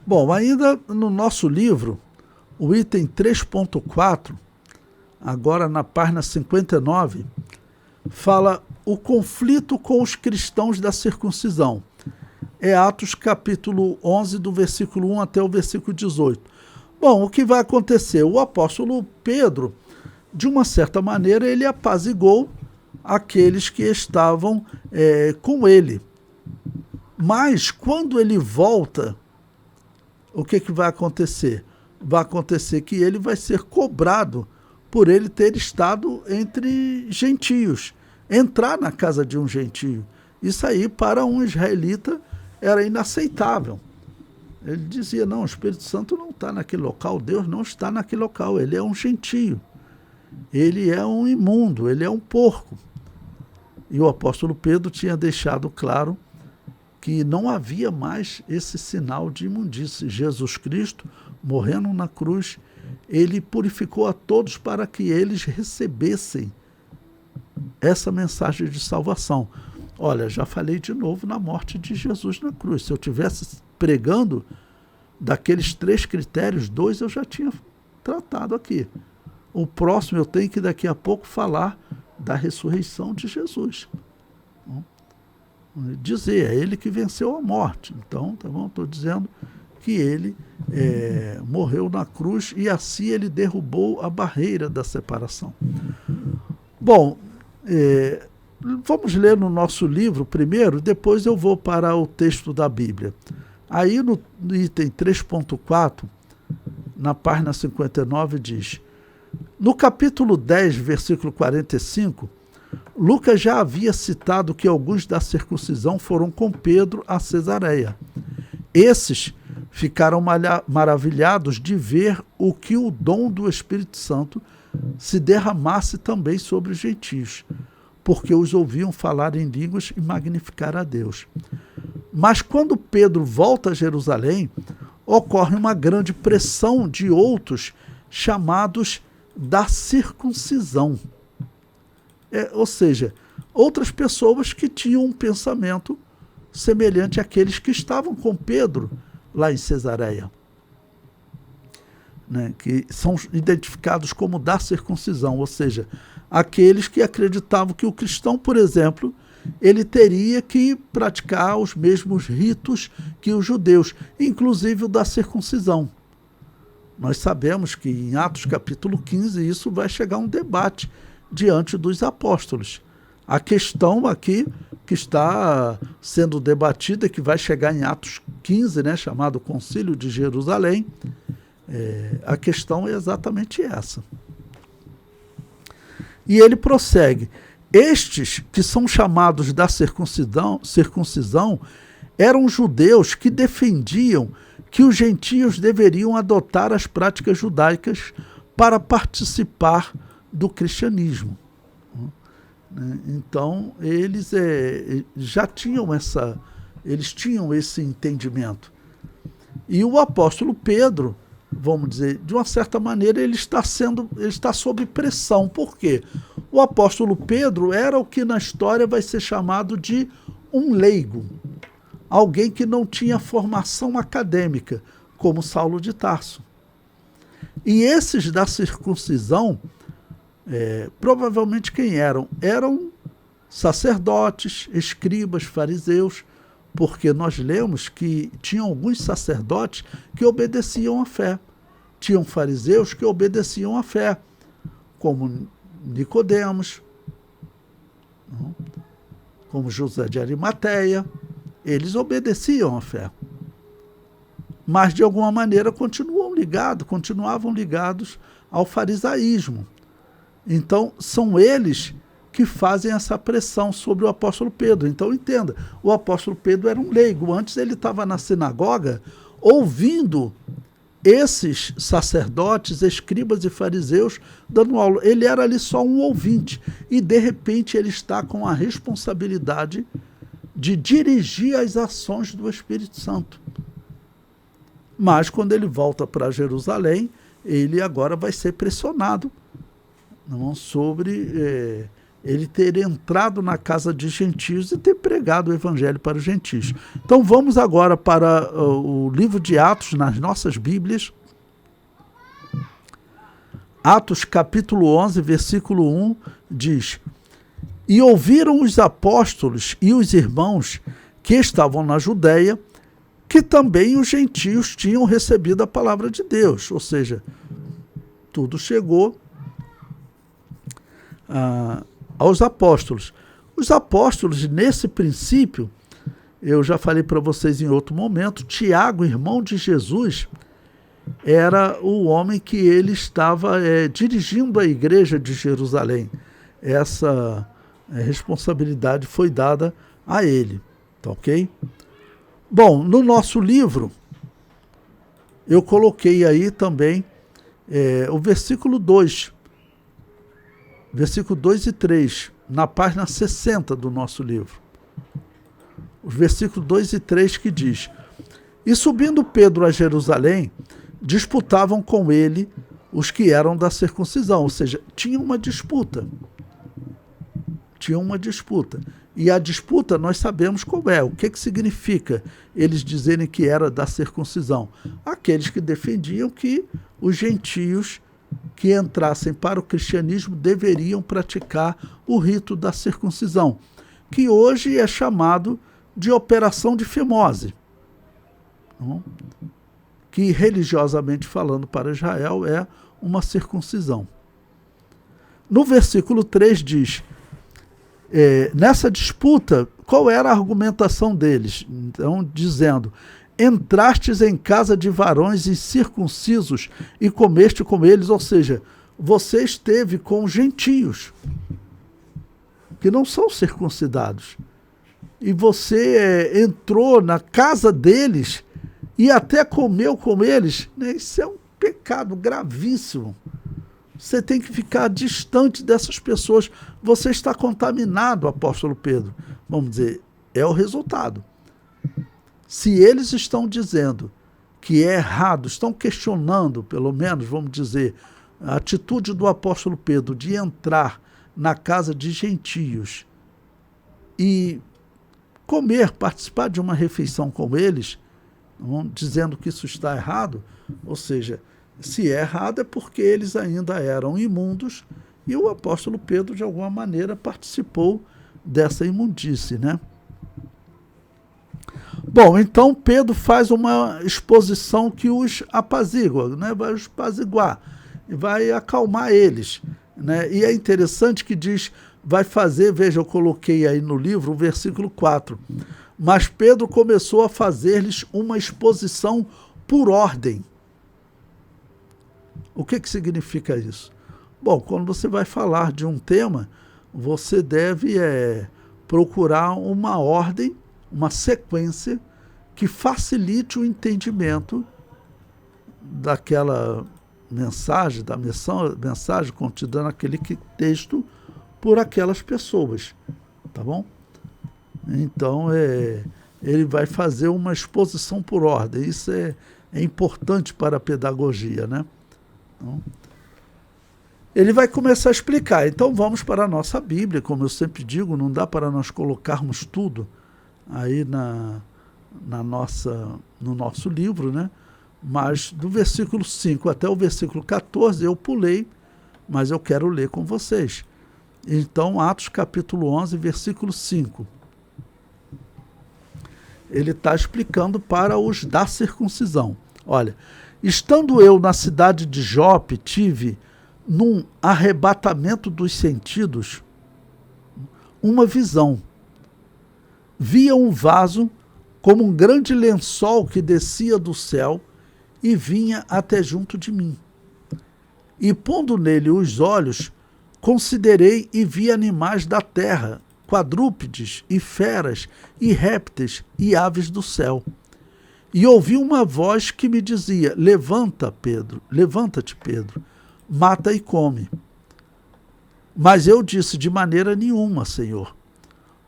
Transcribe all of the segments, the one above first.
Bom, ainda no nosso livro, o item 3.4, agora na página 59, fala o conflito com os cristãos da circuncisão. É Atos capítulo 11, do versículo 1 até o versículo 18. Bom, o que vai acontecer? O apóstolo Pedro, de uma certa maneira, ele apazigou aqueles que estavam com ele. Mas, quando ele volta, o que vai acontecer? Vai acontecer que ele vai ser cobrado por ele ter estado entre gentios, entrar na casa de um gentio. Isso aí, para um israelita, era inaceitável. Ele dizia, não, o Espírito Santo não está naquele local, Deus não está naquele local, ele é um gentio, ele é um imundo, ele é um porco. E o apóstolo Pedro tinha deixado claro que não havia mais esse sinal de imundície. Jesus Cristo, morrendo na cruz, ele purificou a todos para que eles recebessem essa mensagem de salvação. Olha, já falei de novo na morte de Jesus na cruz. Se eu tivesse pregando daqueles 3 critérios, 2 eu já tinha tratado aqui. O próximo eu tenho que daqui a pouco falar da ressurreição de Jesus. Dizer, é ele que venceu a morte. Então, tá bom? Estou dizendo que ele morreu na cruz e assim ele derrubou a barreira da separação. Bom, vamos ler no nosso livro primeiro, depois eu vou para o texto da Bíblia. Aí no item 3.4, na página 59, diz: no capítulo 10, versículo 45, Lucas já havia citado que alguns da circuncisão foram com Pedro a Cesareia. Esses ficaram maravilhados de ver o que o dom do Espírito Santo se derramasse também sobre os gentios, porque os ouviam falar em línguas e magnificar a Deus. Mas quando Pedro volta a Jerusalém, ocorre uma grande pressão de outros chamados da circuncisão. Ou seja, outras pessoas que tinham um pensamento semelhante àqueles que estavam com Pedro lá em Cesareia, né, que são identificados como da circuncisão, ou seja, aqueles que acreditavam que o cristão, por exemplo, ele teria que praticar os mesmos ritos que os judeus, inclusive o da circuncisão. Nós sabemos que em Atos capítulo 15 isso vai chegar a um debate diante dos apóstolos. A questão aqui que está sendo debatida, que vai chegar em Atos 15, né, chamado Concílio de Jerusalém, a questão é exatamente essa. E ele prossegue: estes que são chamados da circuncisão eram judeus que defendiam que os gentios deveriam adotar as práticas judaicas para participar do cristianismo. Então, eles já tinham eles tinham esse entendimento. E o apóstolo Pedro, vamos dizer, de uma certa maneira, ele está sob pressão. Por quê? O apóstolo Pedro era o que na história vai ser chamado de um leigo, alguém que não tinha formação acadêmica, como Saulo de Tarso. E esses da circuncisão, provavelmente quem eram? Eram sacerdotes, escribas, fariseus, porque nós lemos que tinham alguns sacerdotes que obedeciam à fé. Tinham fariseus que obedeciam à fé, como Nicodemos, como José de Arimateia. Eles obedeciam à fé. Mas, de alguma maneira, continuavam ligados ao farisaísmo. Então, são eles que fazem essa pressão sobre o apóstolo Pedro. Então, entenda, o apóstolo Pedro era um leigo. Antes ele estava na sinagoga ouvindo esses sacerdotes, escribas e fariseus dando aula. Ele era ali só um ouvinte. E, de repente, ele está com a responsabilidade de dirigir as ações do Espírito Santo. Mas, quando ele volta para Jerusalém, ele agora vai ser pressionado sobre ele ter entrado na casa de gentios e ter pregado o evangelho para os gentios. Então vamos agora para o livro de Atos, nas nossas Bíblias. Atos capítulo 11, versículo 1, diz: E ouviram os apóstolos e os irmãos que estavam na Judéia, que também os gentios tinham recebido a palavra de Deus. Ou seja, tudo chegou aos apóstolos. Os apóstolos, nesse princípio, eu já falei para vocês em outro momento, Tiago, irmão de Jesus, era o homem que ele estava dirigindo a igreja de Jerusalém. Essa responsabilidade foi dada a ele, tá ok? Bom, no nosso livro, eu coloquei aí também o versículo 2, versículo 2 e 3, na página 60 do nosso livro. Os versículos 2 e 3 que diz: E subindo Pedro a Jerusalém, disputavam com ele os que eram da circuncisão, ou seja, tinha uma disputa. Tinha uma disputa. E a disputa nós sabemos qual é. O que significa eles dizerem que era da circuncisão? Aqueles que defendiam que os gentios que entrassem para o cristianismo deveriam praticar o rito da circuncisão, que hoje é chamado de operação de fimose, que religiosamente falando para Israel é uma circuncisão. No versículo 3 diz, nessa disputa, qual era a argumentação deles? Então, dizendo: entrastes em casa de varões incircuncisos e comeste com eles, ou seja, você esteve com gentios que não são circuncidados, e você entrou na casa deles e até comeu com eles, né? Isso é um pecado gravíssimo. Você tem que ficar distante dessas pessoas. Você está contaminado, apóstolo Pedro. Vamos dizer, é o resultado. Se eles estão dizendo que é errado, estão questionando, pelo menos, vamos dizer, a atitude do apóstolo Pedro de entrar na casa de gentios e comer, participar de uma refeição com eles, dizendo que isso está errado, ou seja, se é errado é porque eles ainda eram imundos e o apóstolo Pedro, de alguma maneira, participou dessa imundície, né? Bom, então Pedro faz uma exposição que os apazigua, né? Vai os apaziguar, vai acalmar eles, né? E é interessante que diz, vai fazer, veja, eu coloquei aí no livro o versículo 4, mas Pedro começou a fazer-lhes uma exposição por ordem. O que significa isso? Bom, quando você vai falar de um tema, você deve procurar uma ordem, uma sequência que facilite o entendimento daquela mensagem, da mensagem contida naquele texto por aquelas pessoas, tá bom? Então, ele vai fazer uma exposição por ordem. Isso é importante para a pedagogia, né? Então, ele vai começar a explicar. Então, vamos para a nossa Bíblia. Como eu sempre digo, não dá para nós colocarmos tudo aí no nosso livro, né? Mas do versículo 5 até o versículo 14 eu pulei, mas eu quero ler com vocês. Então, Atos capítulo 11, versículo 5. Ele está explicando para os da circuncisão. Olha, estando eu na cidade de Jope, tive, num arrebatamento dos sentidos, uma visão. Via um vaso como um grande lençol que descia do céu e vinha até junto de mim. E pondo nele os olhos, considerei e vi animais da terra, quadrúpedes e feras e répteis e aves do céu. E ouvi uma voz que me dizia: levanta-te, Pedro, mata e come. Mas eu disse: de maneira nenhuma, Senhor,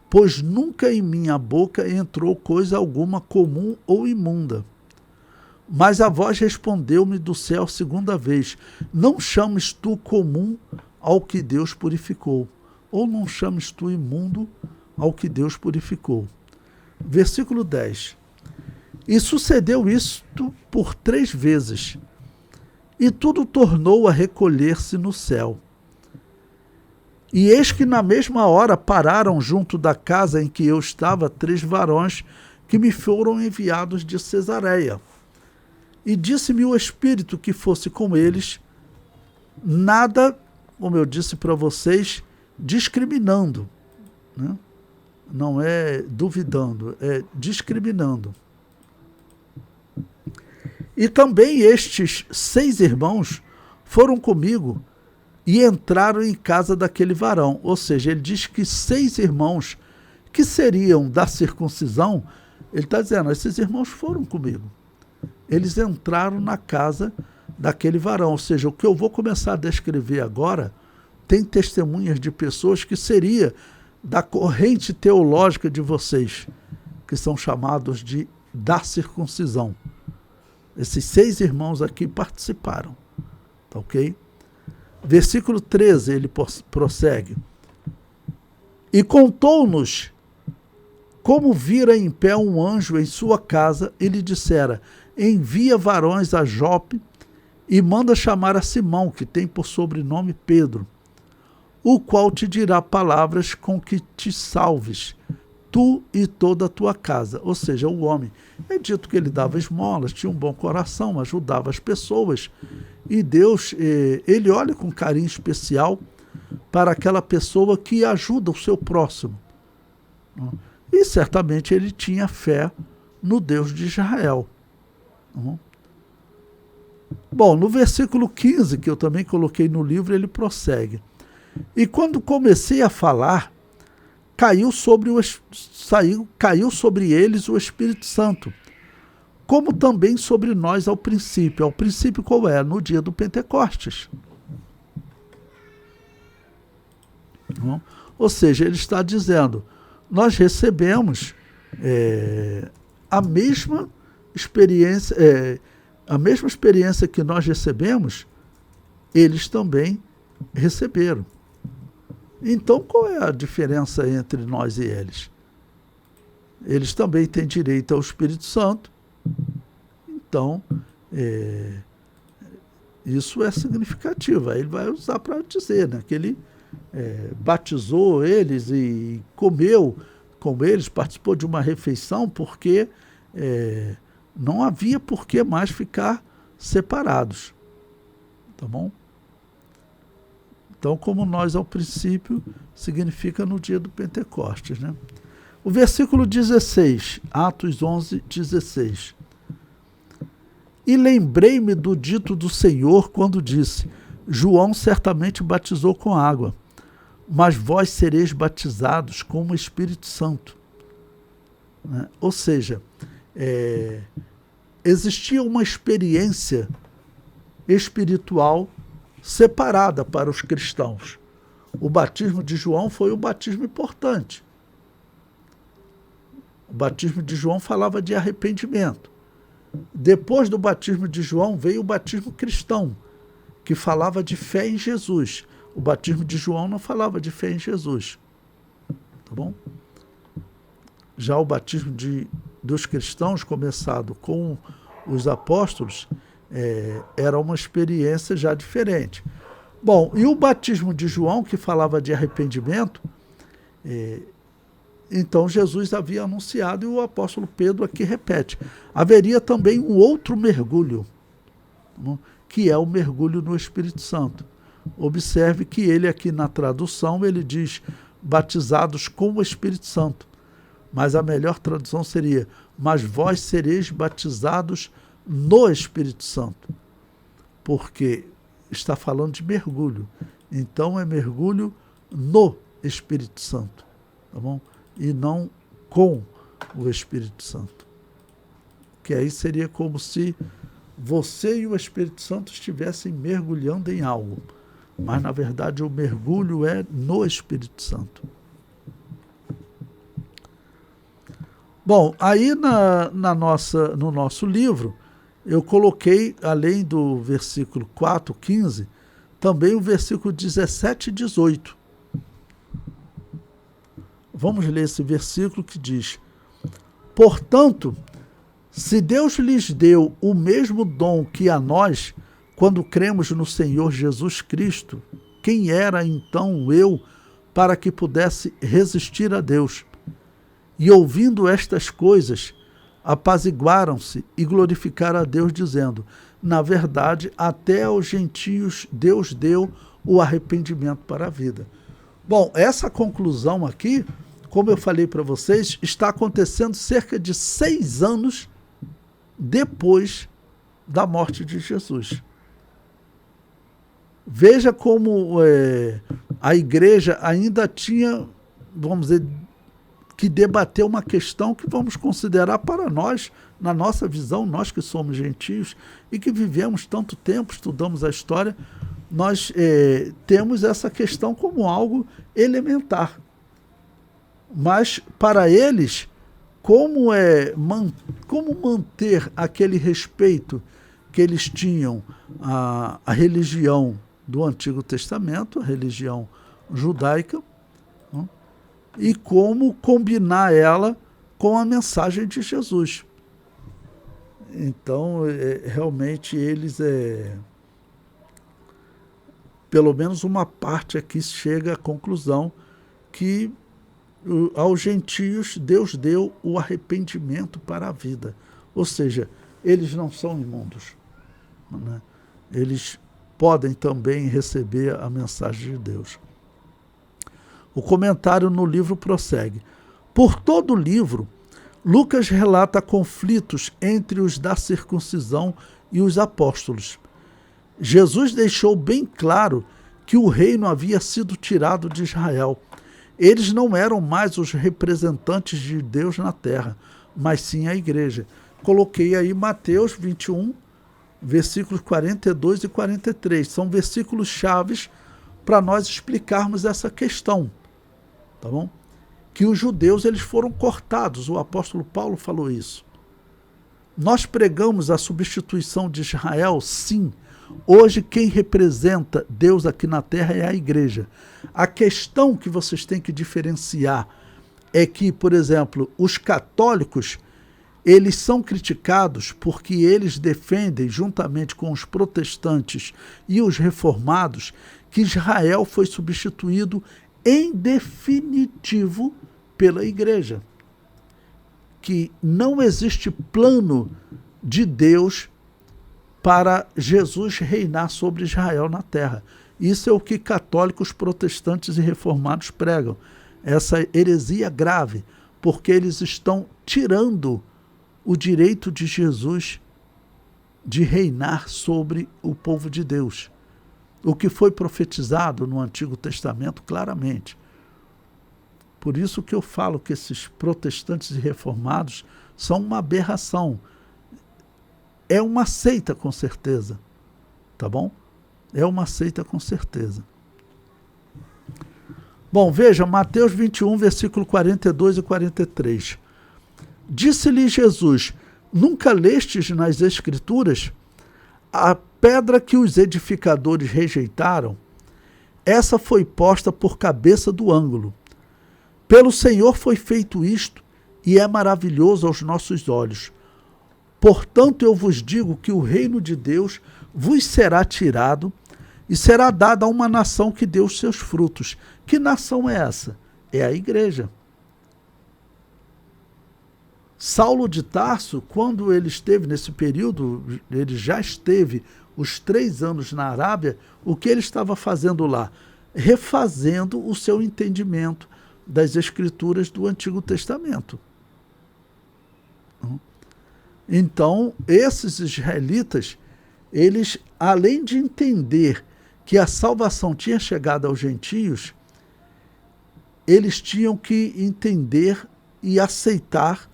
pois nunca em minha boca entrou coisa alguma comum ou imunda. Mas a voz respondeu-me do céu segunda vez: não chames tu comum ao que Deus purificou. ou não chames tu imundo ao que Deus purificou. Versículo 10. E sucedeu isto por 3 vezes, e tudo tornou a recolher-se no céu. E eis que na mesma hora pararam junto da casa em que eu estava 3 varões que me foram enviados de Cesareia. E disse-me o Espírito que fosse com eles, nada, como eu disse para vocês, discriminando, né? Não é duvidando, é discriminando. E também estes 6 irmãos foram comigo e entraram em casa daquele varão. Ou seja, ele diz que 6 irmãos que seriam da circuncisão, ele está dizendo, esses irmãos foram comigo. Eles entraram na casa daquele varão. Ou seja, o que eu vou começar a descrever agora tem testemunhas de pessoas que seria da corrente teológica de vocês, que são chamados de da circuncisão. Esses 6 irmãos aqui participaram. Tá ok? Versículo 13, ele prossegue. E contou-nos como vira em pé um anjo em sua casa e lhe dissera, envia varões a Jope e manda chamar a Simão, que tem por sobrenome Pedro, o qual te dirá palavras com que te salves, tu e toda a tua casa. Ou seja, o homem. É dito que ele dava esmolas, tinha um bom coração, ajudava as pessoas. E Deus, ele olha com carinho especial para aquela pessoa que ajuda o seu próximo. E certamente ele tinha fé no Deus de Israel. Bom, no versículo 15, que eu também coloquei no livro, ele prossegue. E quando comecei a falar, caiu sobre eles o Espírito Santo, como também sobre nós ao princípio. Ao princípio qual é? No dia do Pentecostes. Ou seja, ele está dizendo, nós recebemos a mesma experiência que nós recebemos, eles também receberam. Então, qual é a diferença entre nós e eles? Eles também têm direito ao Espírito Santo. Então, isso é significativo. Aí ele vai usar para dizer, né, que ele batizou eles e comeu com eles, participou de uma refeição, porque não havia por que mais ficar separados. Tá bom? Então, como nós ao princípio, significa no dia do Pentecostes, né? O versículo 16, Atos 11, 16. E lembrei-me do dito do Senhor quando disse, João certamente batizou com água, mas vós sereis batizados com o Espírito Santo. Né? Ou seja, existia uma experiência espiritual separada para os cristãos. O batismo de João foi um batismo importante. O batismo de João falava de arrependimento. Depois do batismo de João veio o batismo cristão, que falava de fé em Jesus. O batismo de João não falava de fé em Jesus. Tá bom? Já o batismo dos cristãos, começado com os apóstolos, era uma experiência já diferente. Bom, e o batismo de João, que falava de arrependimento, então Jesus havia anunciado, e o apóstolo Pedro aqui repete. Haveria também um outro mergulho, que é o mergulho no Espírito Santo. Observe que ele aqui na tradução, ele diz batizados com o Espírito Santo. Mas a melhor tradução seria, mas vós sereis batizados no Espírito Santo, porque está falando de mergulho. Então é mergulho no Espírito Santo, tá bom? E não com o Espírito Santo. Que aí seria como se você e o Espírito Santo estivessem mergulhando em algo. Mas, na verdade, o mergulho é no Espírito Santo. Bom, aí no nosso livro, eu coloquei, além do versículo 4, 15, também o versículo 17 e 18. Vamos ler esse versículo que diz: portanto, se Deus lhes deu o mesmo dom que a nós, quando cremos no Senhor Jesus Cristo, quem era então eu para que pudesse resistir a Deus? E ouvindo estas coisas, apaziguaram-se e glorificaram a Deus, dizendo: na verdade, até aos gentios Deus deu o arrependimento para a vida. Bom, essa conclusão aqui, como eu falei para vocês, está acontecendo cerca de 6 anos depois da morte de Jesus. Veja como a igreja ainda tinha, vamos dizer, que debater uma questão que vamos considerar para nós, na nossa visão, nós que somos gentios e que vivemos tanto tempo, estudamos a história, nós temos essa questão como algo elementar. Mas para eles, como manter aquele respeito que eles tinham à religião do Antigo Testamento, a religião judaica, né? E como combinar ela com a mensagem de Jesus. Então, realmente, eles, pelo menos uma parte aqui chega à conclusão que aos gentios Deus deu o arrependimento para a vida. Ou seja, eles não são imundos, né? Eles podem também receber a mensagem de Deus. O comentário no livro prossegue. Por todo o livro, Lucas relata conflitos entre os da circuncisão e os apóstolos. Jesus deixou bem claro que o reino havia sido tirado de Israel. Eles não eram mais os representantes de Deus na terra, mas sim a igreja. Coloquei aí Mateus 21, versículos 42 e 43. São versículos chaves para nós explicarmos essa questão. Tá bom? Que os judeus eles foram cortados, o apóstolo Paulo falou isso. Nós pregamos a substituição de Israel, sim. Hoje quem representa Deus aqui na terra é a igreja. A questão que vocês têm que diferenciar é que, por exemplo, os católicos, eles são criticados porque eles defendem, juntamente com os protestantes e os reformados, que Israel foi substituído em definitivo pela igreja. Que não existe plano de Deus para Jesus reinar sobre Israel na terra. Isso é o que católicos, protestantes e reformados pregam. Essa heresia grave, porque eles estão tirando o direito de Jesus de reinar sobre o povo de Deus. O que foi profetizado no Antigo Testamento claramente. Por isso que eu falo que esses protestantes e reformados são uma aberração. É uma seita, com certeza. Tá bom? É uma seita, com certeza. Bom, veja, Mateus 21, versículo 42 e 43. Disse-lhe Jesus: nunca lestes nas Escrituras a pedra que os edificadores rejeitaram? Essa foi posta por cabeça do ângulo. Pelo Senhor foi feito isto, e é maravilhoso aos nossos olhos. Portanto, eu vos digo que o reino de Deus vos será tirado e será dado a uma nação que deu os seus frutos. Que nação é essa? É a igreja. Saulo de Tarso, quando ele esteve nesse período, ele já esteve os 3 anos na Arábia, o que ele estava fazendo lá? Refazendo o seu entendimento das Escrituras do Antigo Testamento. Então, esses israelitas, eles, além de entender que a salvação tinha chegado aos gentios, eles tinham que entender e aceitar,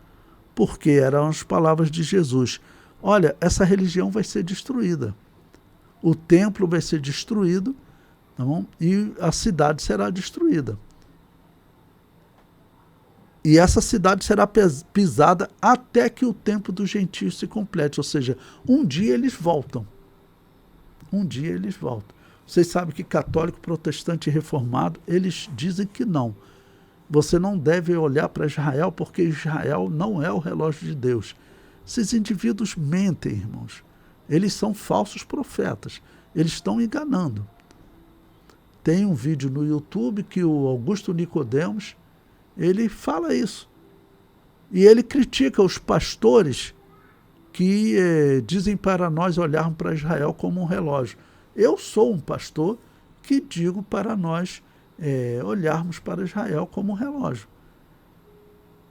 porque eram as palavras de Jesus. Olha, essa religião vai ser destruída. O templo vai ser destruído, tá bom? E a cidade será destruída. E essa cidade será pisada até que o tempo dos gentios se complete. Ou seja, um dia eles voltam. Um dia eles voltam. Vocês sabem que católico, protestante e reformado, eles dizem que não. Você não deve olhar para Israel, porque Israel não é o relógio de Deus. Esses indivíduos mentem, irmãos. Eles são falsos profetas. Eles estão enganando. Tem um vídeo no YouTube que o Augusto Nicodemos, ele fala isso. E ele critica os pastores que dizem para nós olharmos para Israel como um relógio. Eu sou um pastor que digo para nós olharmos para Israel como um relógio.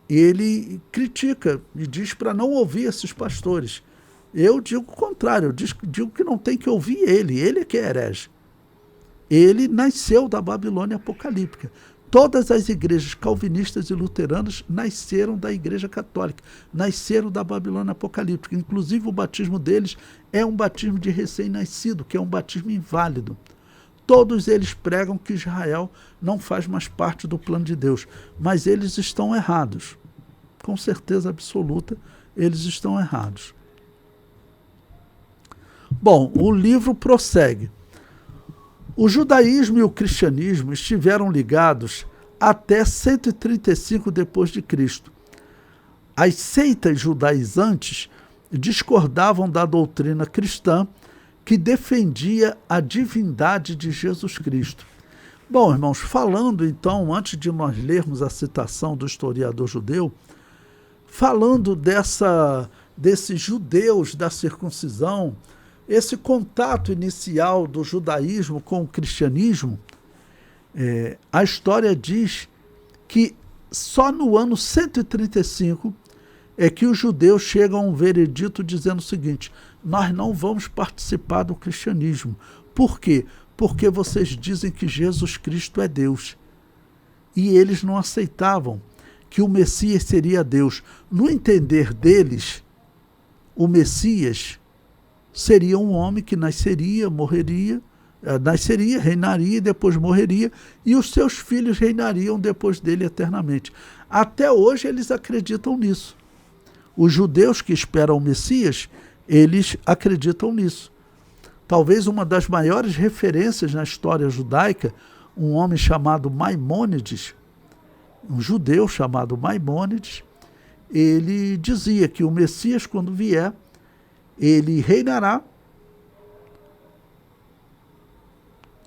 Ele critica e diz para não ouvir esses pastores. Eu digo o contrário, eu digo que não tem que ouvir ele é que é herege. Ele nasceu da Babilônia apocalíptica. Todas as igrejas calvinistas e luteranas nasceram da Igreja Católica, nasceram da Babilônia apocalíptica. Inclusive o batismo deles é um batismo de recém-nascido, que é um batismo inválido. Todos eles pregam que Israel não faz mais parte do plano de Deus, mas eles estão errados. Com certeza absoluta, eles estão errados. Bom, o livro prossegue. O judaísmo e o cristianismo estiveram ligados até 135 depois de Cristo. As seitas judaizantes discordavam da doutrina cristã que defendia a divindade de Jesus Cristo. Bom, irmãos, falando então, antes de nós lermos a citação do historiador judeu, falando desses judeus da circuncisão, esse contato inicial do judaísmo com o cristianismo, a história diz que só no ano 135 é que os judeus chegam a um veredito dizendo o seguinte: nós não vamos participar do cristianismo. Por quê? Porque vocês dizem que Jesus Cristo é Deus. E eles não aceitavam que o Messias seria Deus. No entender deles, o Messias seria um homem que nasceria, morreria, reinaria e depois morreria, e os seus filhos reinariam depois dele eternamente. Até hoje eles acreditam nisso. Os judeus que esperam o Messias, eles acreditam nisso. Talvez uma das maiores referências na história judaica, um homem chamado Maimônides, um judeu chamado Maimônides, ele dizia que o Messias, quando vier, ele reinará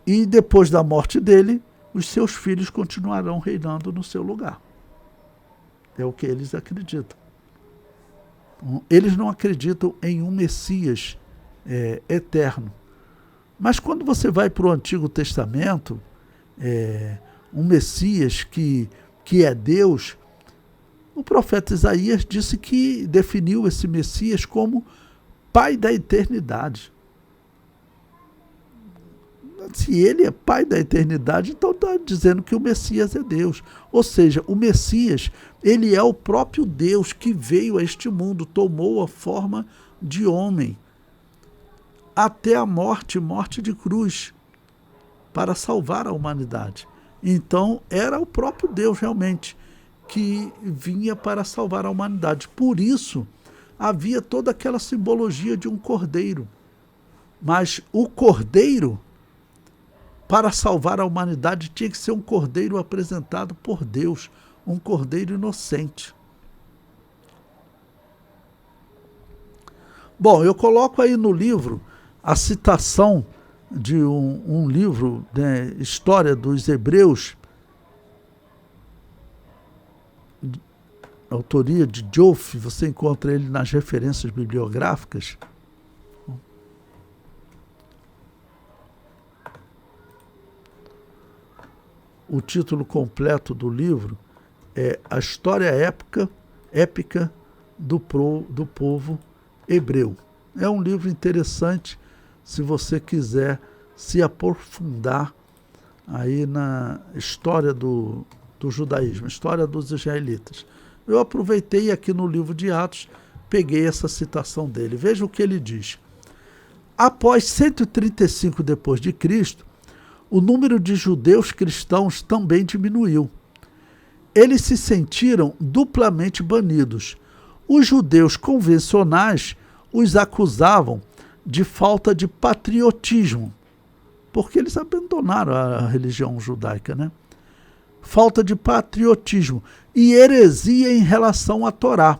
e depois da morte dele, os seus filhos continuarão reinando no seu lugar. É o que eles acreditam. Eles não acreditam em um Messias eterno. Mas quando você vai para o Antigo Testamento, um Messias que é Deus, o profeta Isaías disse que definiu esse Messias como Pai da eternidade. Se ele é Pai da eternidade, então está dizendo que o Messias é Deus. Ou seja, o Messias, ele é o próprio Deus que veio a este mundo, tomou a forma de homem, até a morte de cruz, para salvar a humanidade. Então, era o próprio Deus realmente que vinha para salvar a humanidade. Por isso, havia toda aquela simbologia de um cordeiro. Mas o cordeiro, para salvar a humanidade, tinha que ser um cordeiro apresentado por Deus, um cordeiro inocente. Bom, eu coloco aí no livro a citação de um livro, né, História dos Hebreus, autoria de Joffe, você encontra ele nas referências bibliográficas. O título completo do livro é A História Épica do Povo Hebreu. É um livro interessante se você quiser se aprofundar aí na história do judaísmo, história dos israelitas. Eu aproveitei aqui no livro de Atos, peguei essa citação dele. Veja o que ele diz. Após 135 depois de Cristo, o número de judeus cristãos também diminuiu. Eles se sentiram duplamente banidos. Os judeus convencionais os acusavam de falta de patriotismo, porque eles abandonaram a religião judaica, né? falta de patriotismo e heresia em relação à Torá.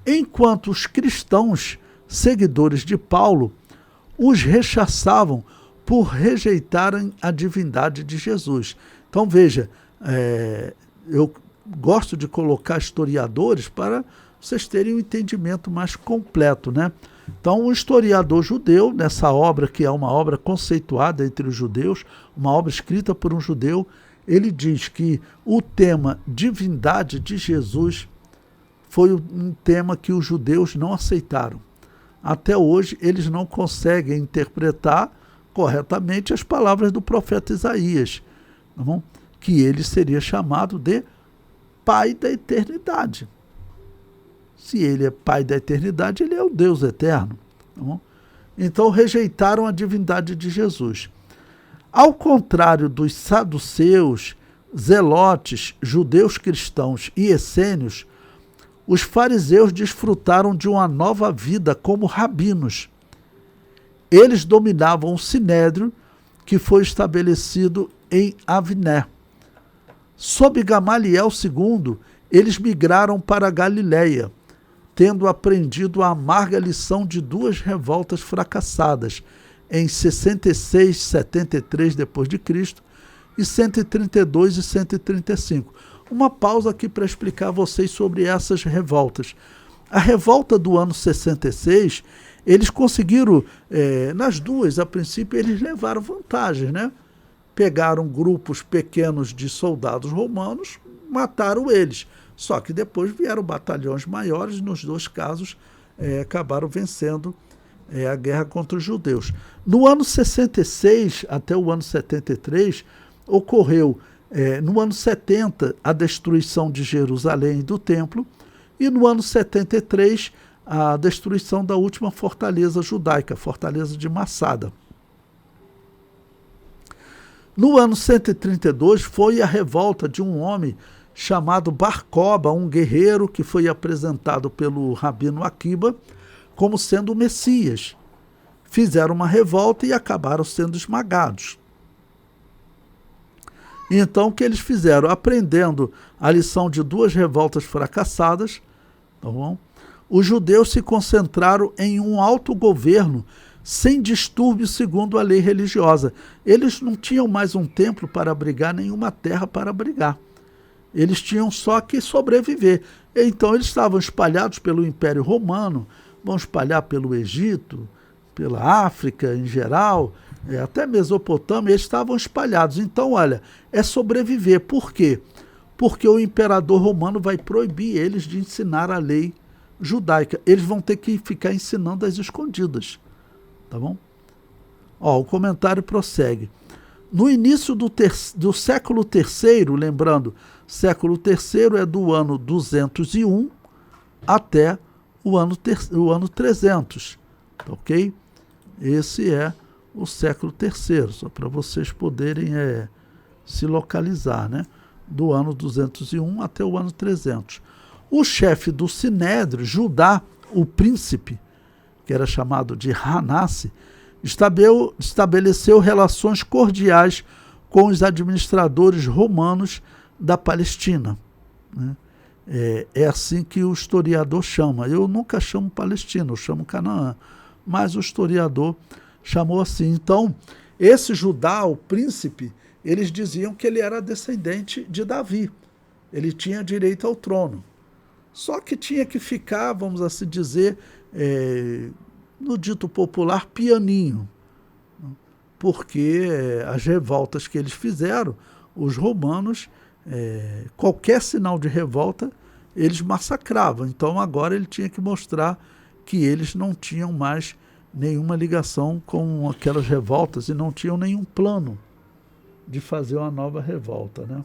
Enquanto os cristãos, seguidores de Paulo, os rechaçavam por rejeitarem a divindade de Jesus. Então veja, eu gosto de colocar historiadores para vocês terem um entendimento mais completo, né? Então, o historiador judeu, nessa obra, que é uma obra conceituada entre os judeus, uma obra escrita por um judeu, ele diz que o tema divindade de Jesus foi um tema que os judeus não aceitaram. Até hoje, eles não conseguem interpretar corretamente as palavras do profeta Isaías, tá bom? Que ele seria chamado de Pai da Eternidade. Se ele é Pai da Eternidade, ele é o Deus eterno. Tá bom? Então rejeitaram a divindade de Jesus. Ao contrário dos saduceus, zelotes, judeus cristãos e essênios, os fariseus desfrutaram de uma nova vida como rabinos. Eles dominavam o sinédrio que foi estabelecido em Aviné. Sob Gamaliel II, eles migraram para a Galileia, tendo aprendido a amarga lição de duas revoltas fracassadas em 66 e 73 d.C. e 132 e 135. Uma pausa aqui para explicar a vocês sobre essas revoltas. A revolta do ano 66, eles conseguiram, nas duas, a princípio, eles levaram vantagem, né? Pegaram grupos pequenos de soldados romanos, mataram eles. Só que depois vieram batalhões maiores, nos dois casos acabaram vencendo a guerra contra os judeus. No ano 66 até o ano 73, ocorreu, no ano 70, a destruição de Jerusalém e do templo, e no ano 73, a destruição da última fortaleza judaica, a fortaleza de Massada. No ano 132, foi a revolta de um homem chamado Bar Koba, um guerreiro que foi apresentado pelo Rabino Akiba como sendo o Messias. Fizeram uma revolta e acabaram sendo esmagados. Então, o que eles fizeram? Aprendendo a lição de duas revoltas fracassadas, tá bom? Os judeus se concentraram em um autogoverno sem distúrbio segundo a lei religiosa. Eles não tinham mais um templo para abrigar, nenhuma terra para abrigar. Eles tinham só que sobreviver. Então, eles estavam espalhados pelo Império Romano, vão espalhar pelo Egito, pela África em geral, até Mesopotâmia, eles estavam espalhados. Então, olha, é sobreviver. Por quê? Porque o imperador romano vai proibir eles de ensinar a lei judaica. Eles vão ter que ficar ensinando às escondidas. Tá bom? Ó, o comentário prossegue. No início do século III, lembrando, século III é do ano 201 até o ano 300, ok? Esse é o século III, só para vocês poderem se localizar, né? Do ano 201 até o ano 300. O chefe do Sinédrio, Judá, o príncipe, que era chamado de Hanassi, estabeleceu relações cordiais com os administradores romanos da Palestina. Né? É assim que o historiador chama. Eu nunca chamo Palestina, eu chamo Canaã, mas o historiador chamou assim. Então, esse Judá, o príncipe, eles diziam que ele era descendente de Davi. Ele tinha direito ao trono. Só que tinha que ficar, vamos assim dizer, no dito popular, pianinho. Porque as revoltas que eles fizeram, os romanos, qualquer sinal de revolta, eles massacravam. Então agora ele tinha que mostrar que eles não tinham mais nenhuma ligação com aquelas revoltas e não tinham nenhum plano de fazer uma nova revolta, né?